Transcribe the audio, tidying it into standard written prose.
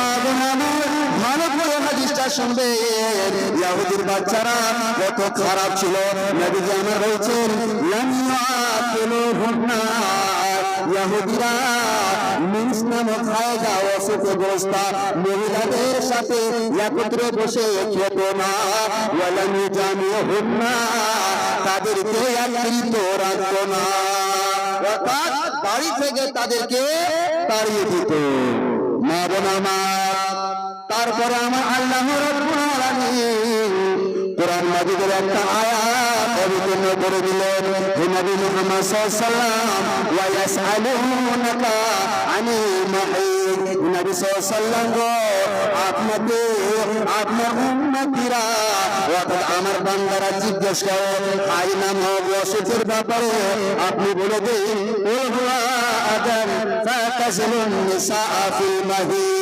মা বোন আমার ভালো করে হাদিসটা শুনবে। ইহুদির বাচ্চারা কত খারাপ ছিল। নবীজি আমার বলছেন ইহুদিরা মিন্স নামক খায়গা অসুখগ্রস্ত মহিলাদের সাথে একত্রে বসে খেত না। ওয়ালামি জামিও হুন্না, তাদেরকে একত্রিত রাখত না, অর্থাৎ বাড়ি থেকে তাদেরকে তাড়িয়ে দিত। মা বোন আমার, তারপরে আমার আল্লাহ রাব্বুল আলামিন কোরআন মাজিদের একটা আয়াত অবতীর্ণ করে দিলেন। হে নবী মুহাম্মদ সাল্লাল্লাহু আলাইহি ওয়াসাল্লাম, ওয়া ইয়াসআলুনাকা আনিল মাহিদ, নবী সাল্লাল্লাহু আলাইহি ওয়াসাল্লাম গো, আপনাকে আপনার উম্মতিরা অর্থাৎ আমার বান্দারা জিজ্ঞেস করে আইনাম অসুখের ব্যাপারে, আপনি বলে দিন কুল হুয়া আযান ফাতাজিলুন নিসা ফিল মাহিদ,